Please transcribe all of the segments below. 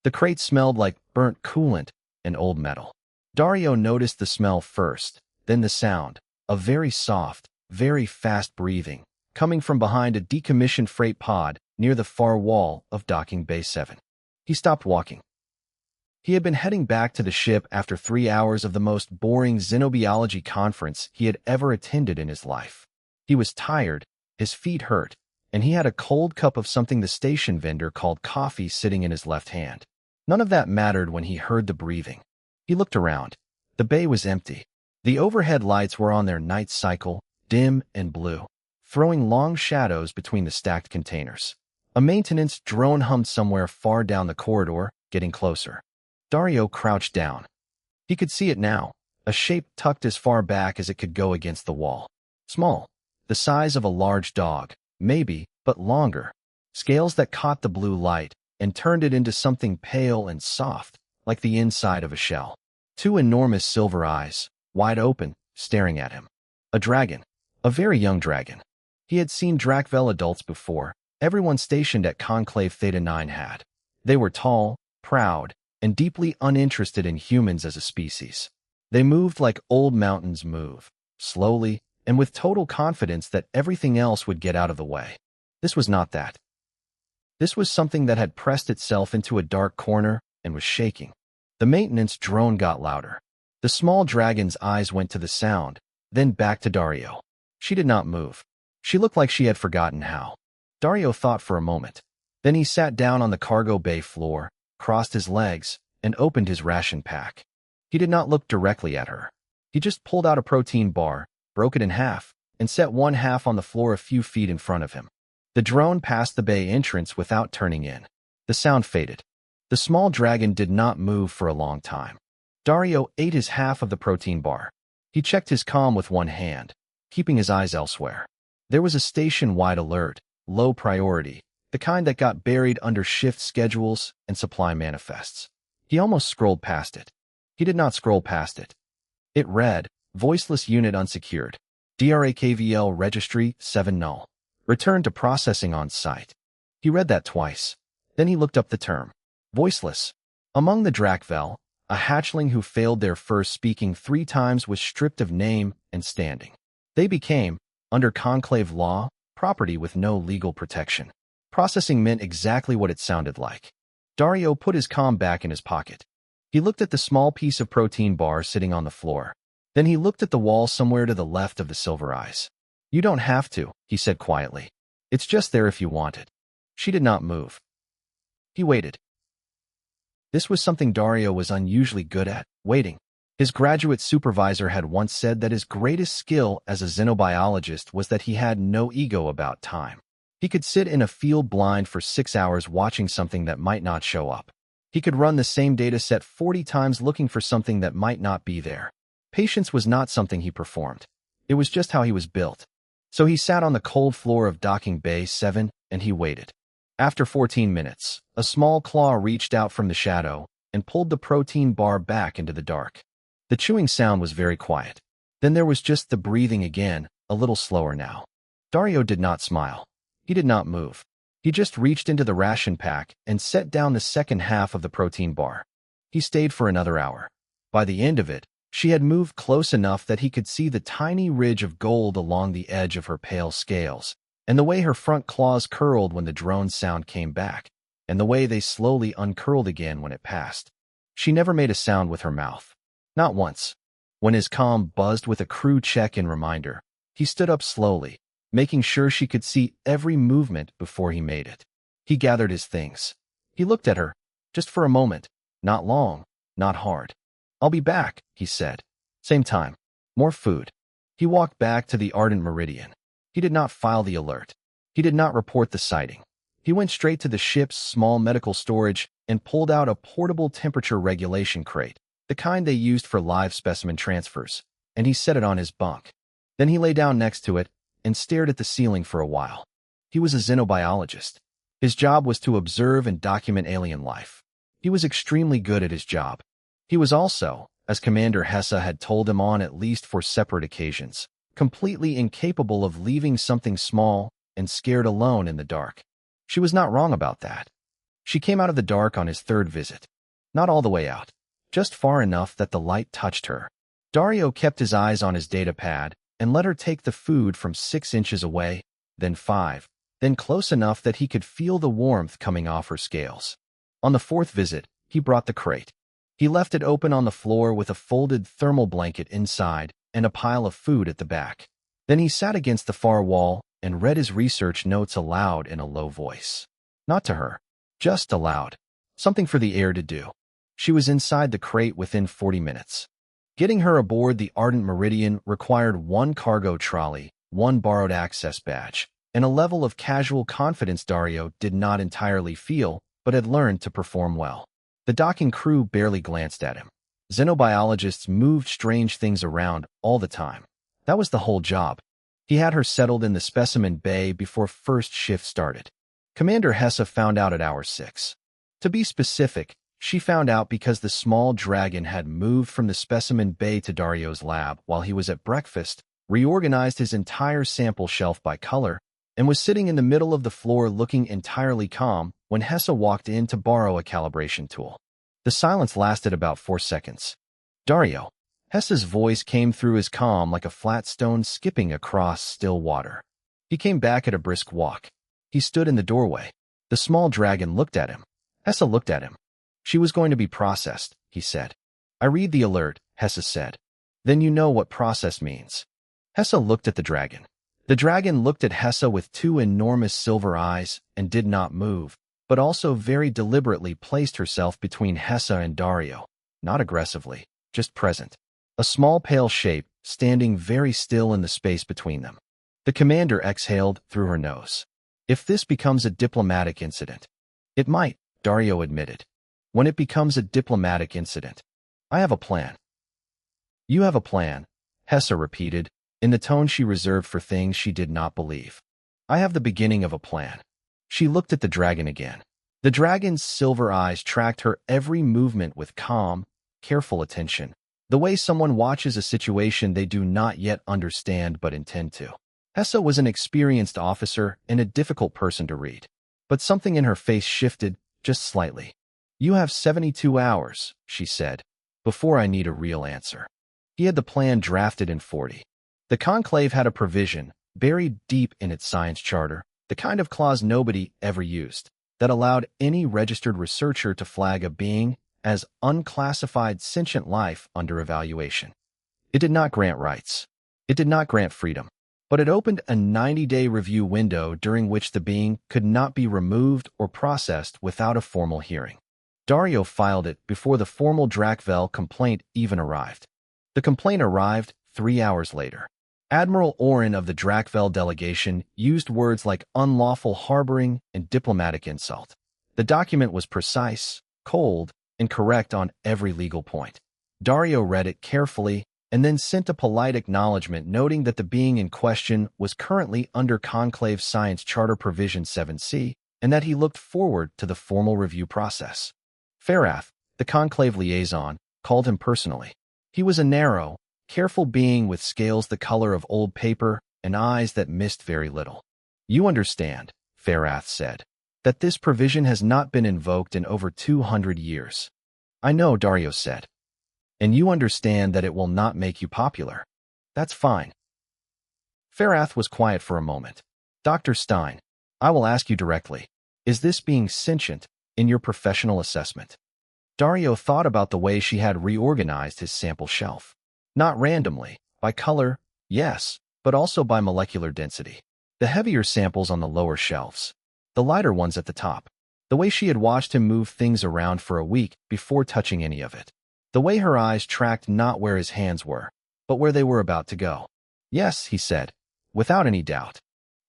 The crate smelled like burnt coolant and old metal. Dario noticed the smell first, then the sound, a very soft, very fast breathing, coming from behind a decommissioned freight pod near the far wall of docking bay 7. He stopped walking. He had been heading back to the ship after 3 hours of the most boring xenobiology conference he had ever attended in his life. He was tired, his feet hurt, and he had a cold cup of something the station vendor called coffee sitting in his left hand. None of that mattered when he heard the breathing. He looked around. The bay was empty. The overhead lights were on their night cycle, dim and blue, throwing long shadows between the stacked containers. A maintenance drone hummed somewhere far down the corridor, getting closer. Dario crouched down. He could see it now, a shape tucked as far back as it could go against the wall. Small, the size of a large dog, maybe, but longer. Scales that caught the blue light and turned it into something pale and soft, like the inside of a shell. 2 enormous silver eyes, wide open, staring at him. A dragon. A very young dragon. He had seen Drakvel adults before. Everyone stationed at Conclave Theta 9 had. They were tall, proud, and deeply uninterested in humans as a species. They moved like old mountains move, slowly, and with total confidence that everything else would get out of the way. This was not that. This was something that had pressed itself into a dark corner and was shaking. The maintenance drone got louder. The small dragon's eyes went to the sound, then back to Dario. She did not move. She looked like she had forgotten how. Dario thought for a moment. Then he sat down on the cargo bay floor, crossed his legs, and opened his ration pack. He did not look directly at her. He just pulled out a protein bar, broke it in half, and set one half on the floor a few feet in front of him. The drone passed the bay entrance without turning in. The sound faded. The small dragon did not move for a long time. Dario ate his half of the protein bar. He checked his comm with one hand, keeping his eyes elsewhere. There was a station-wide alert, low priority, the kind that got buried under shift schedules and supply manifests. He almost scrolled past it. He did not scroll past it. It read, Voiceless Unit Unsecured. DRAKVL Registry 7 null. Return to processing on site. He read that twice. Then he looked up the term. Voiceless. Among the Drakvel, a hatchling who failed their first speaking 3 times was stripped of name and standing. They became, under conclave law, property with no legal protection. Processing meant exactly what it sounded like. Dario put his comm back in his pocket. He looked at the small piece of protein bar sitting on the floor. Then he looked at the wall somewhere to the left of the silver eyes. You don't have to, he said quietly. It's just there if you want it. She did not move. He waited. This was something Dario was unusually good at, waiting. His graduate supervisor had once said that his greatest skill as a xenobiologist was that he had no ego about time. He could sit in a field blind for 6 hours watching something that might not show up. He could run the same data set 40 times looking for something that might not be there. Patience was not something he performed. It was just how he was built. So he sat on the cold floor of docking bay 7 and he waited. After 14 minutes, a small claw reached out from the shadow and pulled the protein bar back into the dark. The chewing sound was very quiet. Then there was just the breathing again, a little slower now. Dario did not smile. He did not move. He just reached into the ration pack and set down the second half of the protein bar. He stayed for another hour. By the end of it, she had moved close enough that he could see the tiny ridge of gold along the edge of her pale scales, and the way her front claws curled when the drone sound came back, and the way they slowly uncurled again when it passed. She never made a sound with her mouth. Not once. When his comm buzzed with a crew check-in reminder, he stood up slowly, making sure she could see every movement before he made it. He gathered his things. He looked at her, just for a moment, not long, not hard. I'll be back, he said. Same time. More food. He walked back to the Ardent Meridian. He did not file the alert. He did not report the sighting. He went straight to the ship's small medical storage and pulled out a portable temperature regulation crate, the kind they used for live specimen transfers, and he set it on his bunk. Then he lay down next to it and stared at the ceiling for a while. He was a xenobiologist. His job was to observe and document alien life. He was extremely good at his job. He was also, as Commander Hessa had told him on at least 4 separate occasions, completely incapable of leaving something small and scared alone in the dark. She was not wrong about that. She came out of the dark on his third visit. Not all the way out, just far enough that the light touched her. Dario kept his eyes on his data pad and let her take the food from 6 inches away, then 5, then close enough that he could feel the warmth coming off her scales. On the 4th visit, he brought the crate. He left it open on the floor with a folded thermal blanket inside and a pile of food at the back. Then he sat against the far wall and read his research notes aloud in a low voice. Not to her, just aloud. Something for the air to do. She was inside the crate within 40 minutes. Getting her aboard the Ardent Meridian required 1 cargo trolley, 1 borrowed access badge, and a level of casual confidence Dario did not entirely feel, but had learned to perform well. The docking crew barely glanced at him. Xenobiologists moved strange things around all the time. That was the whole job. He had her settled in the specimen bay before first shift started. Commander Hesse found out at hour 6. To be specific, she found out because the small dragon had moved from the specimen bay to Dario's lab while he was at breakfast, reorganized his entire sample shelf by color, and was sitting in the middle of the floor looking entirely calm when Hesse walked in to borrow a calibration tool. The silence lasted about 4 seconds. Dario. Hesse's voice came through his calm like a flat stone skipping across still water. He came back at a brisk walk. He stood in the doorway. The small dragon looked at him. Hesse looked at him. She was going to be processed, he said. I read the alert, Hesse said. Then you know what process means. Hesse looked at the dragon. The dragon looked at Hesse with 2 enormous silver eyes and did not move, but also very deliberately placed herself between Hesse and Dario. Not aggressively, just present. A small pale shape, standing very still in the space between them. The commander exhaled through her nose. If this becomes a diplomatic incident. It might, Dario admitted. When it becomes a diplomatic incident. I have a plan. You have a plan, Hesse repeated, in the tone she reserved for things she did not believe. I have the beginning of a plan. She looked at the dragon again. The dragon's silver eyes tracked her every movement with calm, careful attention, the way someone watches a situation they do not yet understand but intend to. Hesse was an experienced officer and a difficult person to read, but something in her face shifted, just slightly. You have 72 hours, she said, before I need a real answer. He had the plan drafted in 40. The conclave had a provision, buried deep in its science charter, the kind of clause nobody ever used, that allowed any registered researcher to flag a being as unclassified sentient life under evaluation. It did not grant rights. It did not grant freedom. But it opened a 90-day review window during which the being could not be removed or processed without a formal hearing. Dario filed it before the formal Drakvel complaint even arrived. The complaint arrived 3 hours later. Admiral Oren of the Drakvel delegation used words like unlawful harboring and diplomatic insult. The document was precise, cold, and correct on every legal point. Dario read it carefully and then sent a polite acknowledgement noting that the being in question was currently under Conclave Science Charter Provision 7C and that he looked forward to the formal review process. Farath, the Conclave liaison, called him personally. He was a narrow, careful being with scales the color of old paper and eyes that missed very little. You understand, Farath said, that this provision has not been invoked in over 200 years. I know, Dario said. And you understand that it will not make you popular. That's fine. Farath was quiet for a moment. Dr. Stein, I will ask you directly. Is this being sentient in your professional assessment? Dario thought about the way she had reorganized his sample shelf. Not randomly, by color, yes, but also by molecular density. The heavier samples on the lower shelves. The lighter ones at the top. The way she had watched him move things around for a week before touching any of it. The way her eyes tracked not where his hands were, but where they were about to go. Yes, he said, without any doubt.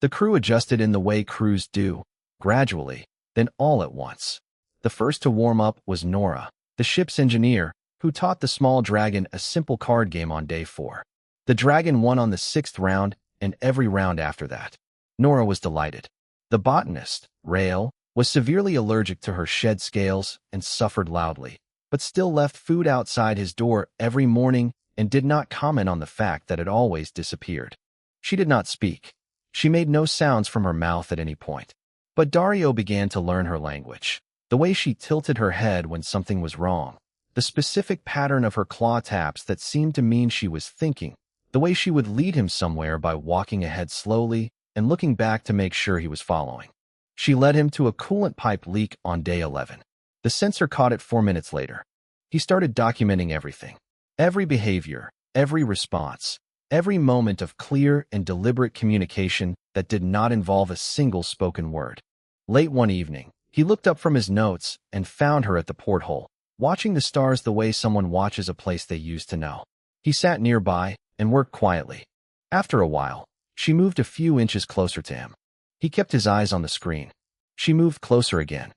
The crew adjusted in the way crews do, gradually, then all at once. The first to warm up was Nora, the ship's engineer, who taught the small dragon a simple card game on day 4. The dragon won on the 6th round and every round after that. Nora was delighted. The botanist, Rael, was severely allergic to her shed scales and suffered loudly, but still left food outside his door every morning and did not comment on the fact that it always disappeared. She did not speak. She made no sounds from her mouth at any point. But Dario began to learn her language. The way she tilted her head when something was wrong. The specific pattern of her claw taps that seemed to mean she was thinking. The way she would lead him somewhere by walking ahead slowly and looking back to make sure he was following. She led him to a coolant pipe leak on day 11. The sensor caught it 4 minutes later. He started documenting everything. Every behavior, every response, every moment of clear and deliberate communication that did not involve a single spoken word. Late one evening, he looked up from his notes and found her at the porthole, watching the stars the way someone watches a place they used to know. He sat nearby and worked quietly. After a while, she moved a few inches closer to him. He kept his eyes on the screen. She moved closer again.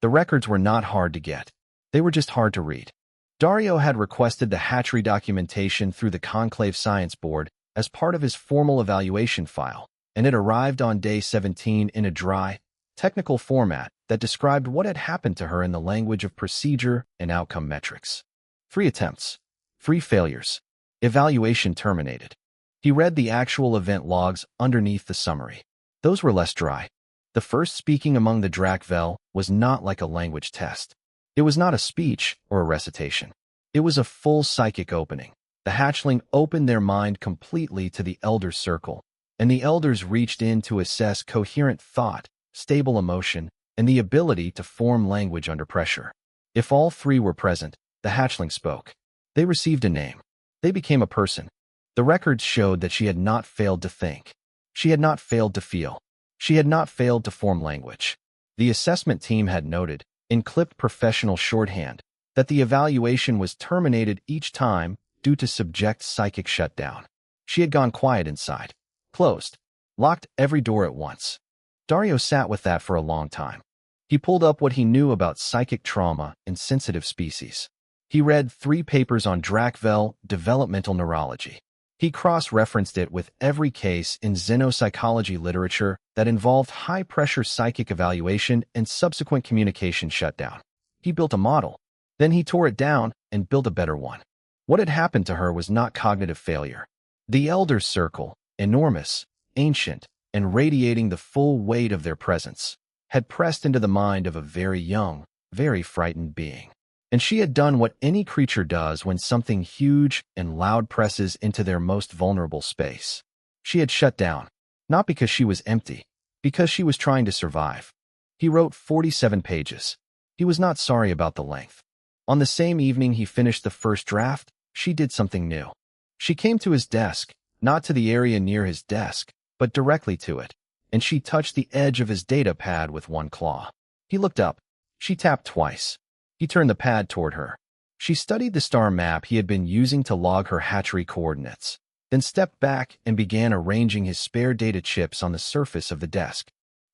The records were not hard to get. They were just hard to read. Dario had requested the hatchery documentation through the Conclave Science Board as part of his formal evaluation file, and it arrived on day 17 in a dry, technical format that described what had happened to her in the language of procedure and outcome metrics. 3 attempts. 3 failures. Evaluation terminated. He read the actual event logs underneath the summary. Those were less dry. The first speaking among the Drakvel was not like a language test. It was not a speech or a recitation. It was a full psychic opening. The hatchling opened their mind completely to the Elder Circle, and the Elders reached in to assess coherent thought, stable emotion, and the ability to form language under pressure. If all 3 were present, the hatchling spoke. They received a name. They became a person. The records showed that she had not failed to think. She had not failed to feel. She had not failed to form language. The assessment team had noted, in clipped professional shorthand, that the evaluation was terminated each time due to subject psychic shutdown. She had gone quiet inside, closed, locked every door at once. Dario sat with that for a long time. He pulled up what he knew about psychic trauma in sensitive species. He read 3 papers on Drakvel developmental neurology. He cross-referenced it with every case in xenopsychology literature that involved high-pressure psychic evaluation and subsequent communication shutdown. He built a model. Then he tore it down and built a better one. What had happened to her was not cognitive failure. The Elder Circle, enormous, ancient, and radiating the full weight of their presence, had pressed into the mind of a very young, very frightened being. And she had done what any creature does when something huge and loud presses into their most vulnerable space. She had shut down, not because she was empty, because she was trying to survive. He wrote 47 pages. He was not sorry about the length. On the same evening he finished the first draft, she did something new. She came to his desk, not to the area near his desk, but directly to it, and she touched the edge of his data pad with one claw. He looked up. She tapped twice. He turned the pad toward her. She studied the star map he had been using to log her hatchery coordinates, then stepped back and began arranging his spare data chips on the surface of the desk.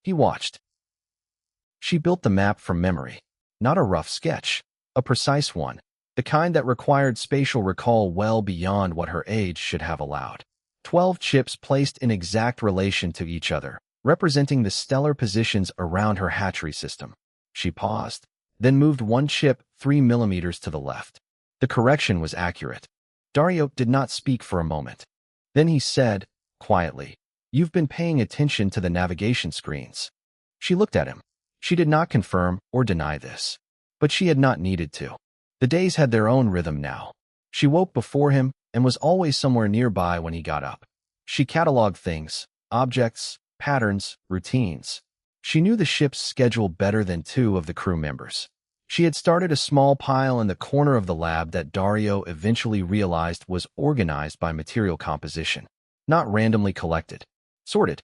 He watched. She built the map from memory, not a rough sketch, a precise one, the kind that required spatial recall well beyond what her age should have allowed. 12 chips placed in exact relation to each other, representing the stellar positions around her hatchery system. She paused, then moved 1 chip 3 millimeters to the left. The correction was accurate. Dario did not speak for a moment. Then he said, quietly, "You've been paying attention to the navigation screens." She looked at him. She did not confirm or deny this, but she had not needed to. The days had their own rhythm now. She woke before him and was always somewhere nearby when he got up. She cataloged things, objects, patterns, routines. She knew the ship's schedule better than 2 of the crew members. She had started a small pile in the corner of the lab that Dario eventually realized was organized by material composition, not randomly collected, sorted.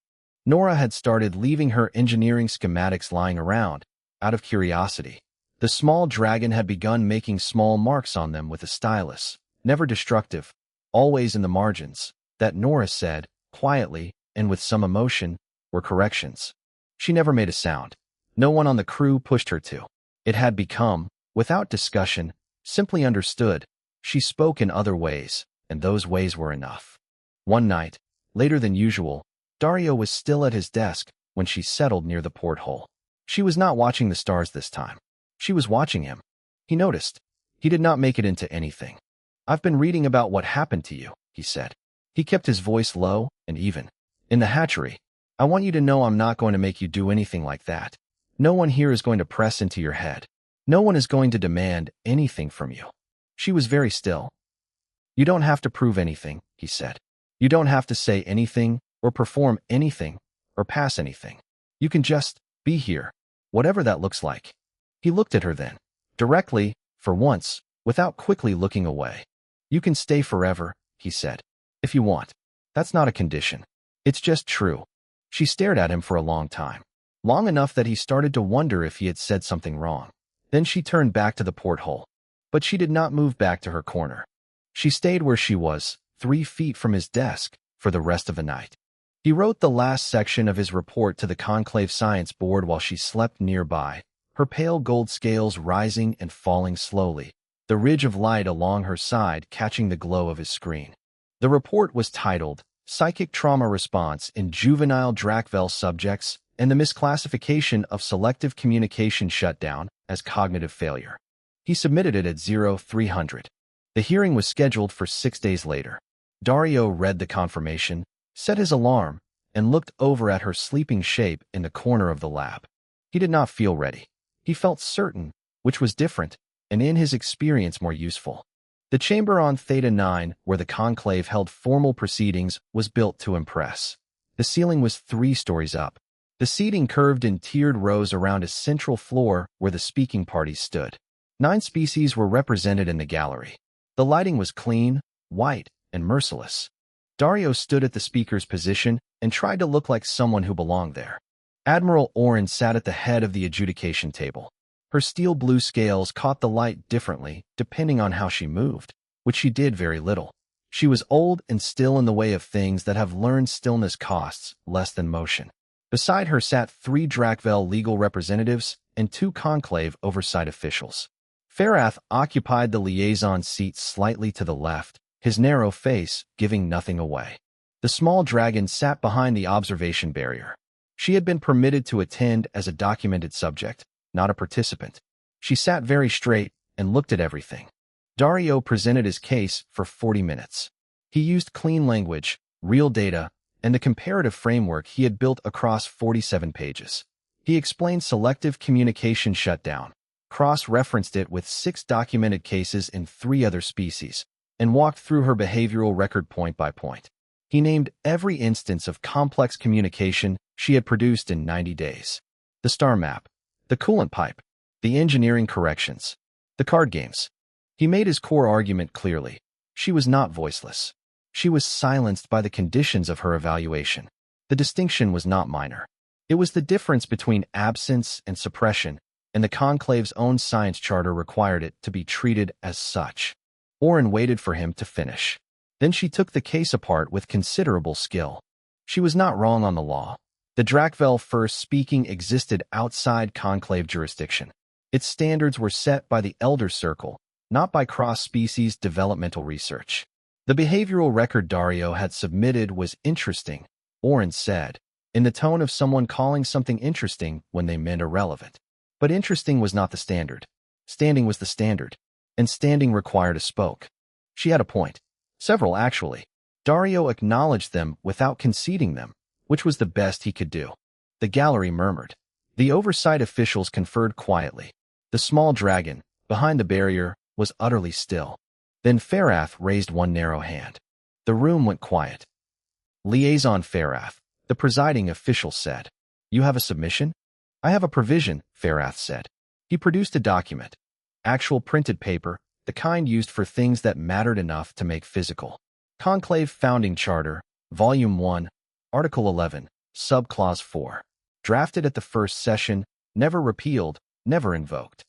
Nora had started leaving her engineering schematics lying around, out of curiosity. The small dragon had begun making small marks on them with a stylus, never destructive, always in the margins, that Nora said, quietly and with some emotion, were corrections. She never made a sound. No one on the crew pushed her to. It had become, without discussion, simply understood. She spoke in other ways, and those ways were enough. One night, later than usual, Dario was still at his desk when she settled near the porthole. She was not watching the stars this time. She was watching him. He noticed. He did not make it into anything. "I've been reading about what happened to you," he said. He kept his voice low and even. "In the hatchery. I want you to know I'm not going to make you do anything like that. No one here is going to press into your head. No one is going to demand anything from you. She was very still. You don't have to prove anything, he said. You don't have to say anything, or perform anything, or pass anything. You can just be here, whatever that looks like. He looked at her then, directly, for once, without quickly looking away. You can stay forever, he said, if you want. That's not a condition. It's just true. She stared at him for a long time. Long enough that he started to wonder if he had said something wrong. Then she turned back to the porthole. But she did not move back to her corner. She stayed where she was, 3 feet from his desk, for the rest of the night. He wrote the last section of his report to the conclave science board while she slept nearby, her pale gold scales rising and falling slowly, the ridge of light along her side catching the glow of his screen. The report was titled, Psychic Trauma Response in Juvenile Dracvel Subjects and the Misclassification of Selective Communication Shutdown as Cognitive Failure. He submitted it at 0300. The hearing was scheduled for 6 days later. Dario read the confirmation, set his alarm, and looked over at her sleeping shape in the corner of the lab. He did not feel ready. He felt certain, which was different, and in his experience more useful. The chamber on Theta 9, where the conclave held formal proceedings, was built to impress. The ceiling was 3 stories up. The seating curved in tiered rows around a central floor where the speaking parties stood. 9 species were represented in the gallery. The lighting was clean, white, and merciless. Dario stood at the speaker's position and tried to look like someone who belonged there. Admiral Oren sat at the head of the adjudication table. Her steel blue scales caught the light differently depending on how she moved, which she did very little. She was old and still in the way of things that have learned stillness costs less than motion. Beside her sat 3 Dracvel legal representatives and 2 conclave oversight officials. Farath occupied the liaison seat slightly to the left, his narrow face giving nothing away. The small dragon sat behind the observation barrier. She had been permitted to attend as a documented subject, not a participant. She sat very straight and looked at everything. Dario presented his case for 40 minutes. He used clean language, real data, and the comparative framework he had built across 47 pages. He explained selective communication shutdown, cross-referenced it with 6 documented cases in 3 other species, and walked through her behavioral record point by point. He named every instance of complex communication she had produced in 90 days. The star map, the coolant pipe, the engineering corrections, the card games. He made his core argument clearly. She was not voiceless. She was silenced by the conditions of her evaluation. The distinction was not minor. It was the difference between absence and suppression, and the conclave's own science charter required it to be treated as such. Oren waited for him to finish. Then she took the case apart with considerable skill. She was not wrong on the law. The Dracvel first speaking existed outside conclave jurisdiction. Its standards were set by the Elder Circle, not by cross-species developmental research. The behavioral record Dario had submitted was interesting, Oren said, in the tone of someone calling something interesting when they meant irrelevant. But interesting was not the standard. Standing was the standard, and standing required a spoke. She had a point. Several, actually. Dario acknowledged them without conceding them, which was the best he could do. The gallery murmured. The oversight officials conferred quietly. The small dragon, behind the barrier, was utterly still. Then Farath raised one narrow hand. The room went quiet. Liaison Farath, the presiding official said. You have a submission? I have a provision, Farath said. He produced a document. Actual printed paper, the kind used for things that mattered enough to make physical. Conclave Founding Charter, Volume 1, Article 11, Subclause 4. Drafted at the first session, never repealed, never invoked.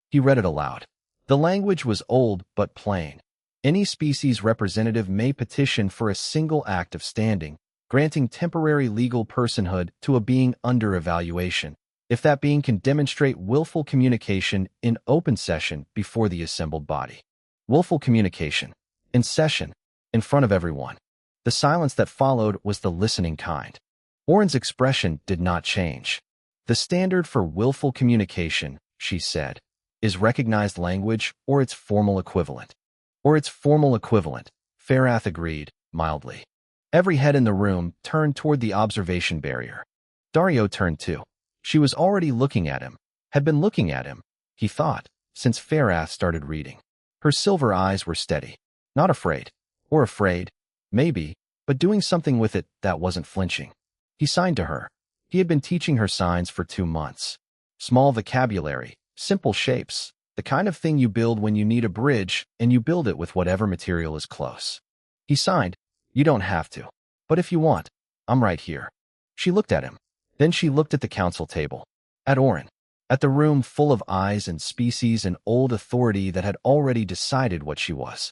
He read it aloud. The language was old but plain. Any species representative may petition for a single act of standing, granting temporary legal personhood to a being under evaluation, if that being can demonstrate willful communication in open session before the assembled body. Willful communication. In session. In front of everyone. The silence that followed was the listening kind. Oren's expression did not change. The standard for willful communication, she said, is recognized language or its formal equivalent. Or its formal equivalent, Farath agreed, mildly. Every head in the room turned toward the observation barrier. Dario turned too. She was already looking at him, had been looking at him, he thought, since Farath started reading. Her silver eyes were steady, not afraid, or afraid, maybe, but doing something with it that wasn't flinching. He signed to her. He had been teaching her signs for 2 months. Small vocabulary, simple shapes, the kind of thing you build when you need a bridge and you build it with whatever material is close. He signed, "You don't have to. But if you want, I'm right here." She looked at him. Then she looked at the council table, at Orin, at the room full of eyes and species and old authority that had already decided what she was.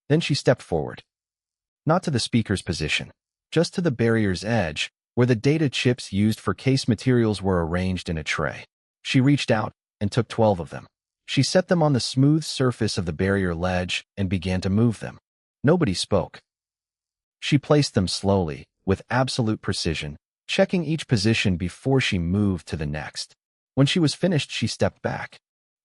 Then she stepped forward. Not to the speaker's position, just to the barrier's edge, where the data chips used for case materials were arranged in a tray. She reached out and took 12 of them. She set them on the smooth surface of the barrier ledge and began to move them. Nobody spoke. She placed them slowly, with absolute precision, checking each position before she moved to the next. When she was finished, she stepped back.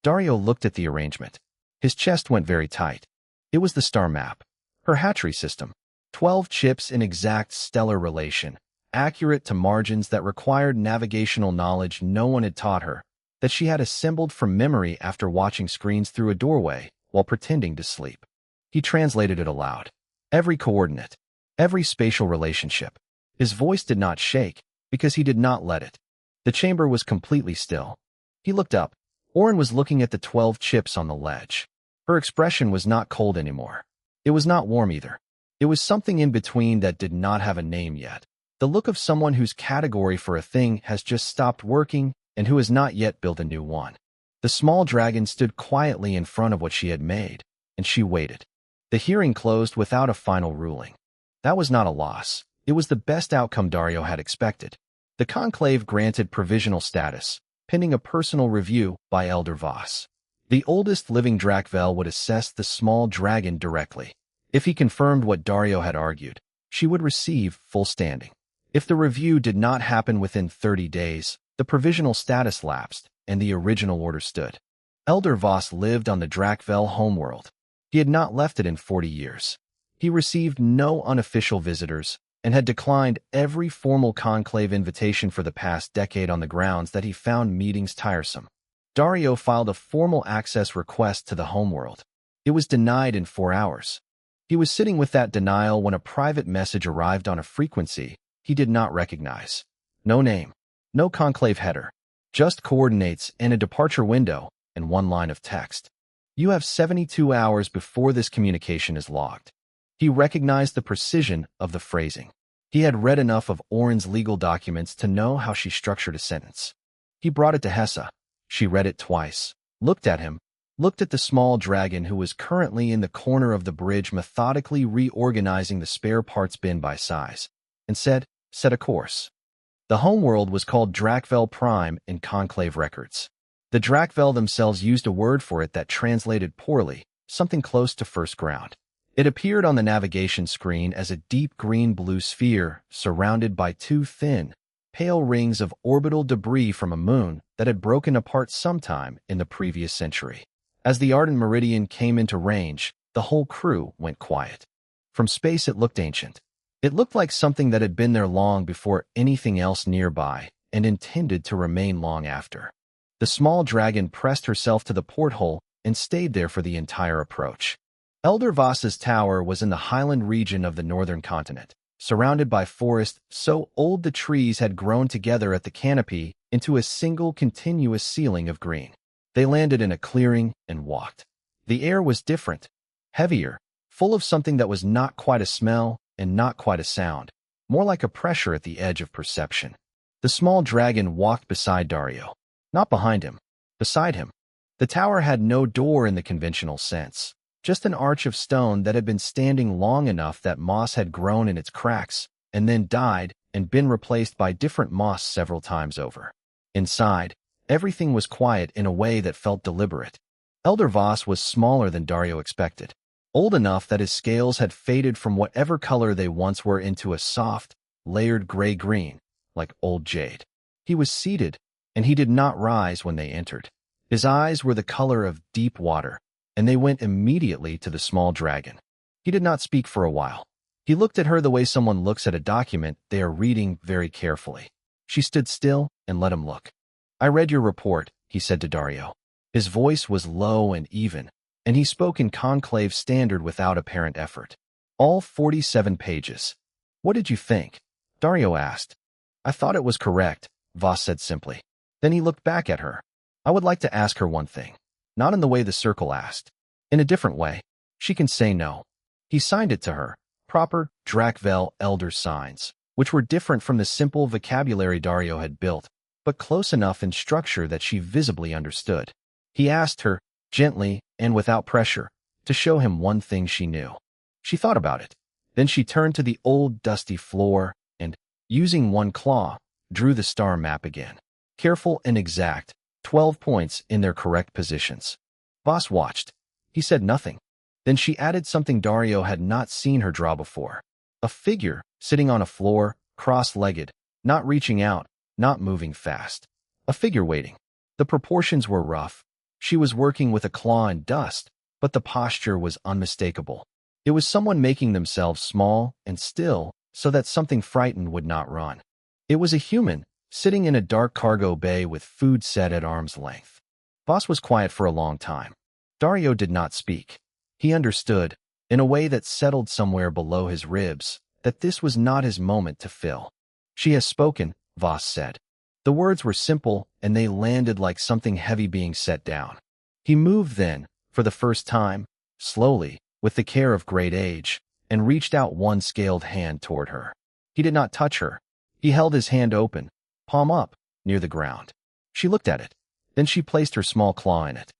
Dario looked at the arrangement. His chest went very tight. It was the star map, her hatchery system. 12 chips in exact stellar relation, accurate to margins that required navigational knowledge no one had taught her, that she had assembled from memory after watching screens through a doorway while pretending to sleep. He translated it aloud. Every coordinate, every spatial relationship. His voice did not shake because he did not let it. The chamber was completely still. He looked up. Orin was looking at the 12 chips on the ledge. Her expression was not cold anymore. It was not warm either. It was something in between that did not have a name yet. The look of someone whose category for a thing has just stopped working and who has not yet built a new one. The small dragon stood quietly in front of what she had made, and she waited. The hearing closed without a final ruling. That was not a loss. It was the best outcome Dario had expected. The conclave granted provisional status, pending a personal review by Elder Voss. The oldest living Drakvel would assess the small dragon directly. If he confirmed what Dario had argued, she would receive full standing. If the review did not happen within 30 days, the provisional status lapsed, and the original order stood. Elder Voss lived on the Drakvel homeworld. He had not left it in 40 years. He received no unofficial visitors, and had declined every formal conclave invitation for the past decade on the grounds that he found meetings tiresome. Dario filed a formal access request to the homeworld. It was denied in 4 hours. He was sitting with that denial when a private message arrived on a frequency he did not recognize. No name, no conclave header, just coordinates and a departure window and 1 line of text. You have 72 hours before this communication is logged. He recognized the precision of the phrasing. He had read enough of Orin's legal documents to know how she structured a sentence. He brought it to Hessa. She read it twice, looked at him, looked at the small dragon who was currently in the corner of the bridge methodically reorganizing the spare parts bin by size, and said, "Set a course." The homeworld was called Drakvel Prime in conclave records. The Drakvel themselves used a word for it that translated poorly, something close to first ground. It appeared on the navigation screen as a deep green-blue sphere surrounded by 2 thin, pale rings of orbital debris from a moon that had broken apart sometime in the previous century. As the ardent meridian came into range, the whole crew went quiet. From space it looked ancient. It looked like something that had been there long before anything else nearby and intended to remain long after. The small dragon pressed herself to the porthole and stayed there for the entire approach. Elder Voss's tower was in the highland region of the northern continent, surrounded by forest so old the trees had grown together at the canopy into a single continuous ceiling of green. They landed in a clearing and walked. The air was different, heavier, full of something that was not quite a smell and not quite a sound, more like a pressure at the edge of perception. The small dragon walked beside Dario, not behind him, beside him. The tower had no door in the conventional sense, just an arch of stone that had been standing long enough that moss had grown in its cracks and then died and been replaced by different moss several times over. Inside, everything was quiet in a way that felt deliberate. Elder Voss was smaller than Dario expected, old enough that his scales had faded from whatever color they once were into a soft, layered gray-green, like old jade. He was seated, and he did not rise when they entered. His eyes were the color of deep water, and they went immediately to the small dragon. He did not speak for a while. He looked at her the way someone looks at a document they are reading very carefully. She stood still and let him look. I read your report, he said to Dario. His voice was low and even, and he spoke in conclave standard without apparent effort. All 47 pages. What did you think? Dario asked. I thought it was correct, Voss said simply. Then he looked back at her. I would like to ask her one thing. Not in the way the circle asked. In a different way. She can say no. He signed it to her. Proper Drakvel elder signs, which were different from the simple vocabulary Dario had built, but close enough in structure that she visibly understood. He asked her, gently and without pressure, to show him one thing she knew. She thought about it. Then she turned to the old dusty floor and, using one claw, drew the star map again. Careful and exact, 12 points in their correct positions. Voss watched. He said nothing. Then she added something Dario had not seen her draw before. A figure, sitting on a floor, cross-legged, not reaching out, not moving fast. A figure waiting. The proportions were rough. She was working with a claw and dust, but the posture was unmistakable. It was someone making themselves small and still so that something frightened would not run. It was a human, sitting in a dark cargo bay with food set at arm's length. Voss was quiet for a long time. Dario did not speak. He understood, in a way that settled somewhere below his ribs, that this was not his moment to fill. She has spoken, Voss said. The words were simple, and they landed like something heavy being set down. He moved then, for the first time, slowly, with the care of great age, and reached out one scaled hand toward her. He did not touch her. He held his hand open, palm up, near the ground. She looked at it. Then she placed her small claw in it.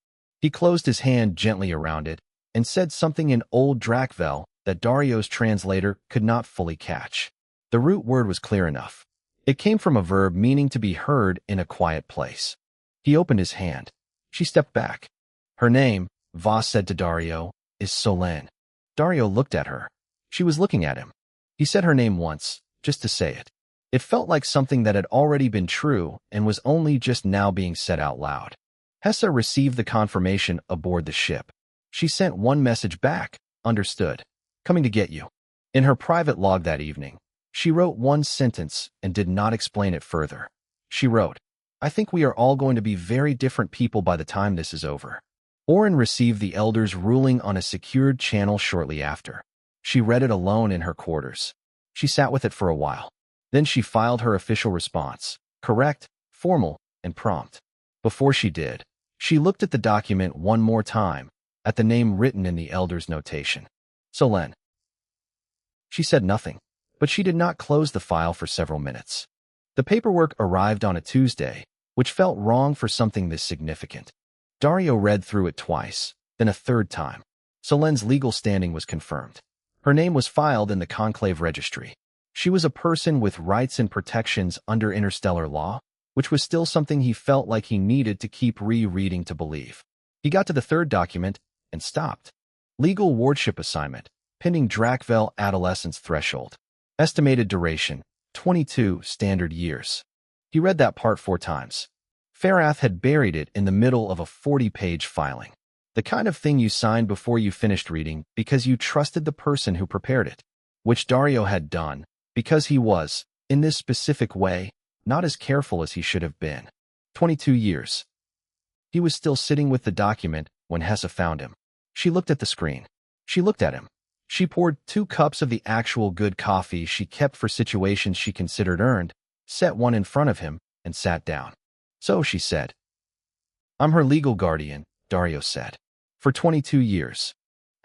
He closed his hand gently around it, and said something in Old Drakvel that Dario's translator could not fully catch. The root word was clear enough. It came from a verb meaning to be heard in a quiet place. He opened his hand. She stepped back. Her name, Voss said to Dario, is Solène. Dario looked at her. She was looking at him. He said her name once, just to say it. It felt like something that had already been true and was only just now being said out loud. Hessa received the confirmation aboard the ship. She sent one message back, understood. Coming to get you. In her private log that evening, she wrote one sentence and did not explain it further. She wrote, I think we are all going to be very different people by the time this is over. Oren received the elders' ruling on a secured channel shortly after. She read it alone in her quarters. She sat with it for a while. Then she filed her official response, correct, formal, and prompt. Before she did, she looked at the document one more time, at the name written in the elder's notation. Solène. She said nothing, but she did not close the file for several minutes. The paperwork arrived on a Tuesday, which felt wrong for something this significant. Dario read through it twice, then a third time. Solène's legal standing was confirmed. Her name was filed in the conclave registry. She was a person with rights and protections under interstellar law, which was still something he felt like he needed to keep rereading to believe. He got to the third document and stopped. Legal wardship assignment, pending Drakvel adolescence threshold. Estimated duration, 22 standard years. He read that part 4 times. Farath had buried it in the middle of a 40-page filing. The kind of thing you signed before you finished reading because you trusted the person who prepared it, which Dario had done because he was, in this specific way, not as careful as he should have been. 22 years. He was still sitting with the document when Hessa found him. She looked at the screen. She looked at him. She poured 2 cups of the actual good coffee she kept for situations she considered earned, set one in front of him, and sat down. So, she said. I'm her legal guardian, Dario said. For 22 years.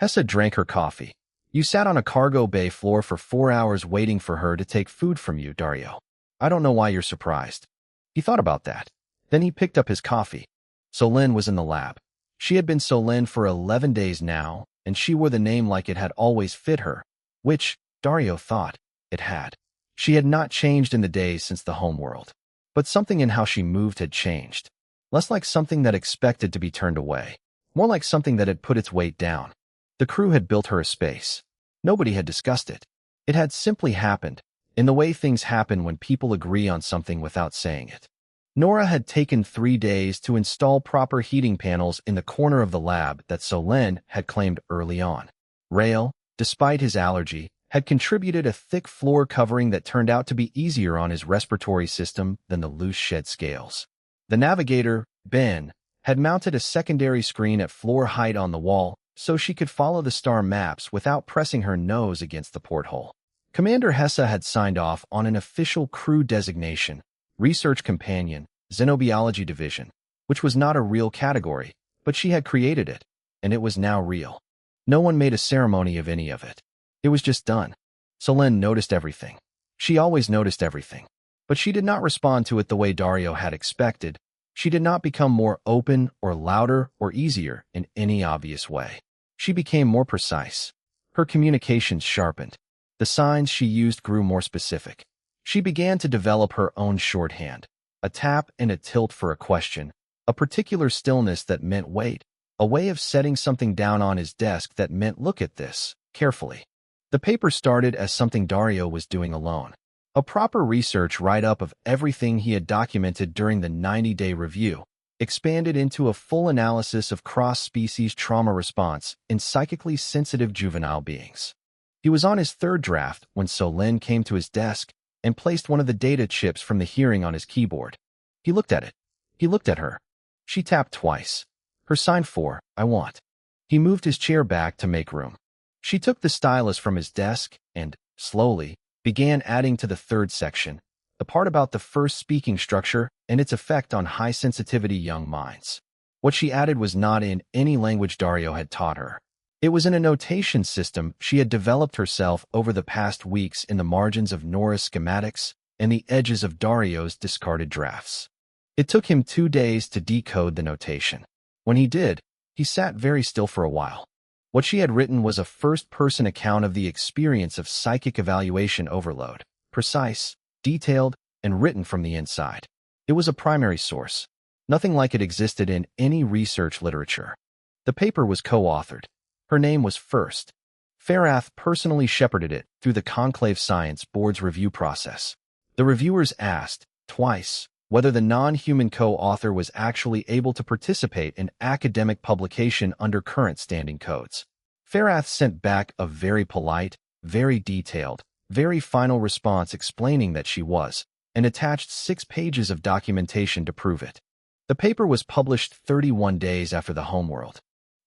Hessa drank her coffee. You sat on a cargo bay floor for 4 hours waiting for her to take food from you, Dario. I don't know why you're surprised. He thought about that. Then he picked up his coffee. Solène was in the lab. She had been Solène for 11 days now, and she wore the name like it had always fit her, which, Dario thought, it had. She had not changed in the days since the homeworld. But something in how she moved had changed. Less like something that expected to be turned away. More like something that had put its weight down. The crew had built her a space. Nobody had discussed it. It had simply happened, in the way things happen when people agree on something without saying it. Nora had taken 3 days to install proper heating panels in the corner of the lab that Solène had claimed early on. Rael, despite his allergy, had contributed a thick floor covering that turned out to be easier on his respiratory system than the loose shed scales. The navigator, Ben, had mounted a secondary screen at floor height on the wall so she could follow the star maps without pressing her nose against the porthole. Commander Hessa had signed off on an official crew designation, Research Companion, Xenobiology Division, which was not a real category, but she had created it, and it was now real. No one made a ceremony of any of it. It was just done. Selene noticed everything. She always noticed everything. But she did not respond to it the way Dario had expected. She did not become more open or louder or easier in any obvious way. She became more precise. Her communications sharpened. The signs she used grew more specific. She began to develop her own shorthand, a tap and a tilt for a question, a particular stillness that meant wait, a way of setting something down on his desk that meant look at this, carefully. The paper started as something Dario was doing alone. A proper research write-up of everything he had documented during the 90-day review, expanded into a full analysis of cross-species trauma response in psychically sensitive juvenile beings. He was on his third draft when Selene came to his desk and placed one of the data chips from the hearing on his keyboard. He looked at it. He looked at her. She tapped twice. Her sign for, I want. He moved his chair back to make room. She took the stylus from his desk and, slowly, began adding to the third section, the part about the first speaking structure and its effect on high-sensitivity young minds. What she added was not in any language Dario had taught her. It was in a notation system she had developed herself over the past weeks in the margins of Nora's schematics and the edges of Dario's discarded drafts. It took him 2 days to decode the notation. When he did, he sat very still for a while. What she had written was a first-person account of the experience of psychic evaluation overload, precise, detailed, and written from the inside. It was a primary source. Nothing like it existed in any research literature. The paper was co-authored. Her name was first. Farath personally shepherded it through the Conclave Science Board's review process. The reviewers asked, twice, whether the non-human co-author was actually able to participate in academic publication under current standing codes. Farath sent back a very polite, very detailed, very final response explaining that she was, and attached 6 pages of documentation to prove it. The paper was published 31 days after the homeworld.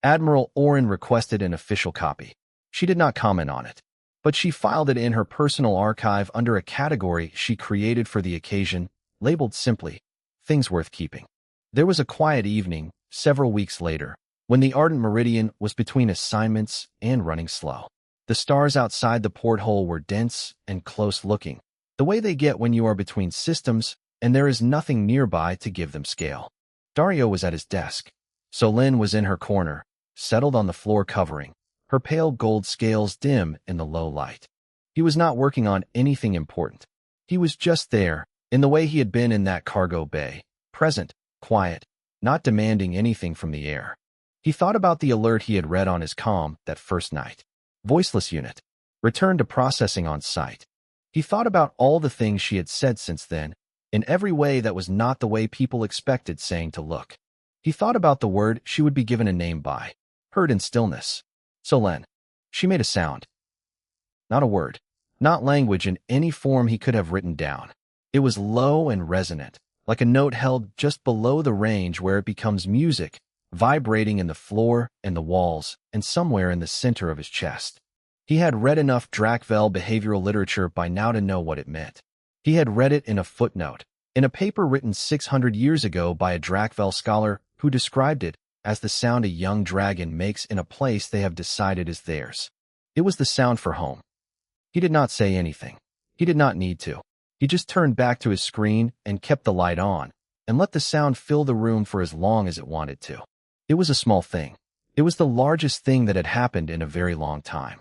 Admiral Oren requested an official copy. She did not comment on it, but she filed it in her personal archive under a category she created for the occasion, labeled simply, Things Worth Keeping. There was a quiet evening, several weeks later, when the ardent meridian was between assignments and running slow. The stars outside the porthole were dense and close-looking, the way they get when you are between systems and there is nothing nearby to give them scale. Dario was at his desk. Selene was in her corner, settled on the floor covering, her pale gold scales dim in the low light. He was not working on anything important. He was just there, in the way he had been in that cargo bay, present, quiet, not demanding anything from the air. He thought about the alert he had read on his comm that first night. Voiceless unit. Return to processing on site. He thought about all the things she had said since then, in every way that was not the way people expected saying to look. He thought about the word she would be given a name by, heard in stillness. Selene. She made a sound. Not a word. Not language in any form he could have written down. It was low and resonant, like a note held just below the range where it becomes music, vibrating in the floor and the walls and somewhere in the center of his chest. He had read enough Drakvel behavioral literature by now to know what it meant. He had read it in a footnote, in a paper written 600 years ago by a Drakvel scholar who described it as the sound a young dragon makes in a place they have decided is theirs. It was the sound for home. He did not say anything. He did not need to. He just turned back to his screen and kept the light on, and let the sound fill the room for as long as it wanted to. It was a small thing. It was the largest thing that had happened in a very long time.